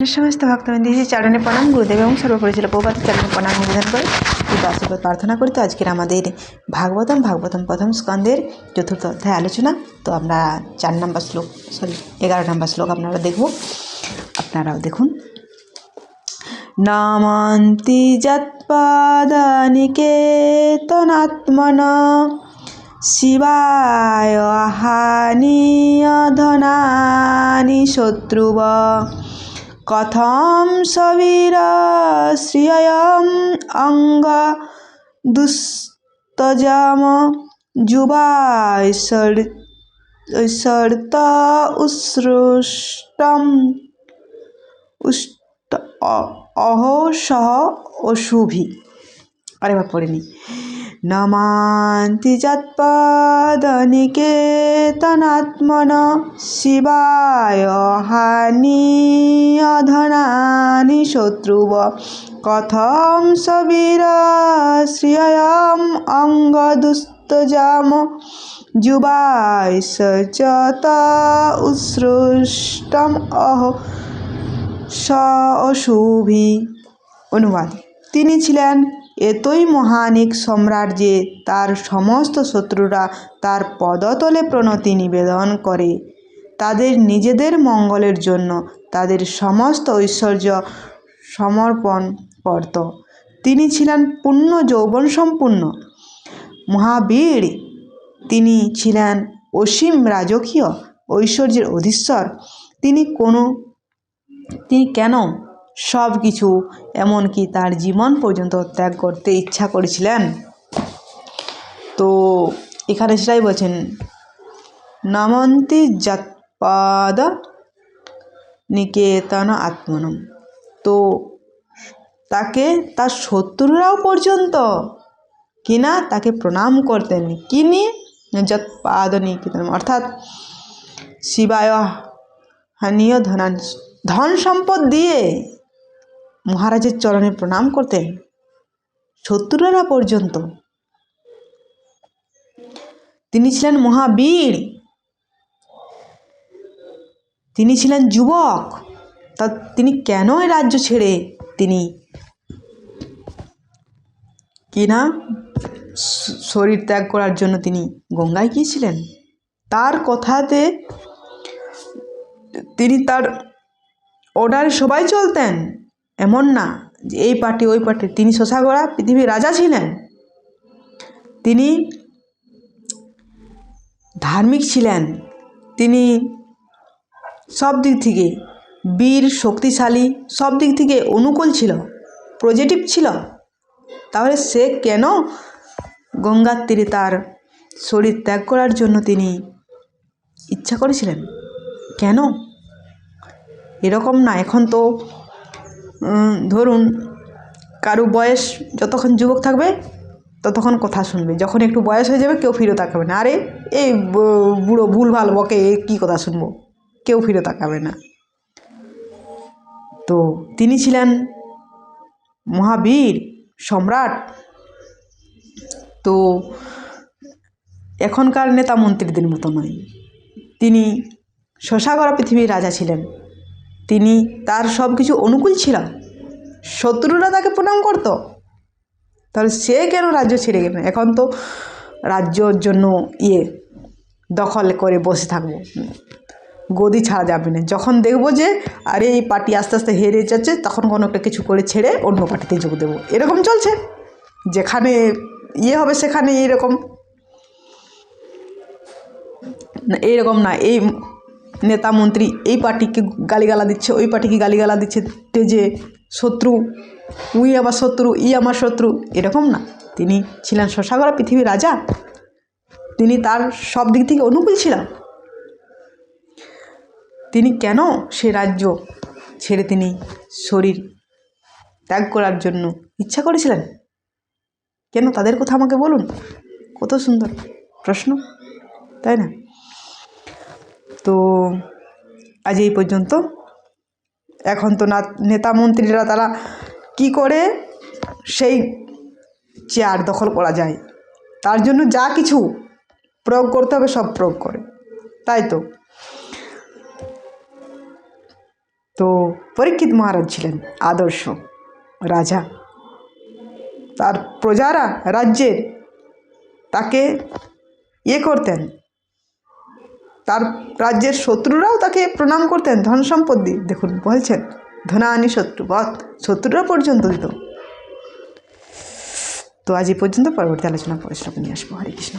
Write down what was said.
সমস্ত ভক্তবৃন্দ চরণে প্রণাম, গুরুদেব এবং সর্বপরিচিত প্রভাত চরণে প্রণাম নিবেদন করে আশীর্বাদ প্রার্থনা করি। তো আজকের আমাদের ভাগবতম প্রথম স্কন্ধের চতুর্থ অধ্যায় আলোচনা। তো আমরা 11 নম্বর শ্লোক আপনারা দেখব, আপনারাও দেখুন। নামান্তি যৎপাদনিকেতনাত্মনা শিবায় হানিয় ধনানি শত্রুব কথম সবীর শ্রিয়ম অঙ্গ দুস্তজাম যুবাৈষর্ত উৎসৃষ্টম অহোসহ অশুভি। আরেবার পড়িনি। নমান্তি যৎপাদনিকেতনাত্মনা শিবায় হানিয় ধনানি শত্রুব কথম সবীর শ্রিয়ম অঙ্গ দুস্তজাম যুবাৈষর্ত উৎসৃষ্টম অশুভি। অনুবাদ: তিনি ছিলেন এতই মহান এক সম্রাট যে তার সমস্ত শত্রুরা তার পদতলে প্রণতি নিবেদন করে তাদের নিজেদের মঙ্গলের জন্য তাদের সমস্ত ঐশ্বর্য সমর্পণ করত। তিনি ছিলেন পূর্ণ যৌবন সম্পূর্ণ মহাবীর। তিনি ছিলেন অসীম রাজকীয় ঐশ্বর্যের অধীশ্বর। তিনি কেন সব কিছু এমনকি তার জীবন পর্যন্ত ত্যাগ করতে ইচ্ছা করেছিলেন? তো এখানে সেটাই বলছেন, নমন্তি যৎপাদ নিকেতন আত্মনম। তো তাকে তার শত্রুরাও পর্যন্ত কিনা তাকে প্রণাম করতেন। কি নিয়ে? যৎপাদ নিকেতন, অর্থাৎ শিবায় হানিয় ধন সম্পদ দিয়ে মহারাজের চরণে প্রণাম করতেন শত্রুরা পর্যন্ত। তিনি ছিলেন মহাবীর, তিনি ছিলেন যুবক। তা তিনি কেন এই রাজ্য ছেড়ে তিনি কিনা শরীর ত্যাগ করার জন্য তিনি গঙ্গায় গিয়েছিলেন? তার কথাতে তিনি তার অর্ডারে সবাই চলতেন, এমন না যে এই পার্টি ওই পার্টি। তিনি শশাগড়া পৃথিবীর রাজা ছিলেন। তিনি ধার্মিক ছিলেন, তিনি সব দিক থেকে বীর, শক্তিশালী, সব দিক থেকে অনুকূল ছিল, পজিটিভ ছিল। তাহলে সে কেন গঙ্গার তীরে তার শরীর ত্যাগ করার জন্য তিনি ইচ্ছা করেছিলেন? কেন? এরকম না, এখন তো ধরুন কারো বয়স যতক্ষণ যুবক থাকবে ততক্ষণ কথা শুনবে, যখন একটু বয়স হয়ে যাবে কেউ ফিরে তাকাবে না। আরে এই বুড়ো ভুলভাল বকে, কী কথা শুনবো, কেউ ফিরে তাকাবে না। তো তিনি ছিলেন মহাবীর সম্রাট। তো এখনকার নেতা মন্ত্রীদের মতো নয়। তিনি শশাগড়া পৃথিবীর রাজা ছিলেন। তিনি তার সব কিছু অনুকূল ছিল, শত্রুরা তাকে প্রণাম করত। তাহলে সে কেন রাজ্য ছেড়ে গেলেন? এখন তো রাজ্যর জন্য দখল করে বসে থাকবো, গদি ছাড়া যাবে না। যখন দেখবো যে আরে এই পার্টি আস্তে আস্তে হেরে যাচ্ছে, তখন কোনো একটা কিছু করে ছেড়ে অন্য পার্টিতে যোগ দেবো, এরকম চলছে। যেখানে হবে সেখানে এইরকম না, এই নেতা মন্ত্রী এই পার্টিকে গালিগালা দিচ্ছে, ওই পার্টিকে গালিগালা দিচ্ছে, যে শত্রু, উই আবার শত্রু, আমার শত্রু, এরকম না। তিনি ছিলেন শশাগড়া পৃথিবীর রাজা। তিনি তার সব দিক থেকে অনুকূল ছিলেন। তিনি কেন সে রাজ্য ছেড়ে তিনি শরীর ত্যাগ করার জন্য ইচ্ছা করেছিলেন? কেন? তাদের কথা আমাকে বলুন। কত সুন্দর প্রশ্ন, তাই না? তো আজ এই পর্যন্ত। এখন তো নেতা মন্ত্রীরা তারা কি করে সেই চেয়ার দখল করা যায়, তার জন্য যা কিছু প্রয়োগ করতে হবে সব প্রয়োগ করে, তাই তো। তো পরীক্ষিত মহারাজ ছিলেন আদর্শ রাজা। তার প্রজারা রাজ্যের তাকে করতেন, তার রাজ্যের শত্রুরাও তাকে প্রণাম করতেন, ধন সম্পদ দিয়ে। দেখুন বলছেন ধনানি শত্রুবৎ, শত্রুরা পর্যন্ত দিত। তো আজ এই পর্যন্ত, পরবর্তী আলোচনা পরে নিয়ে আসবো। হরে কৃষ্ণ।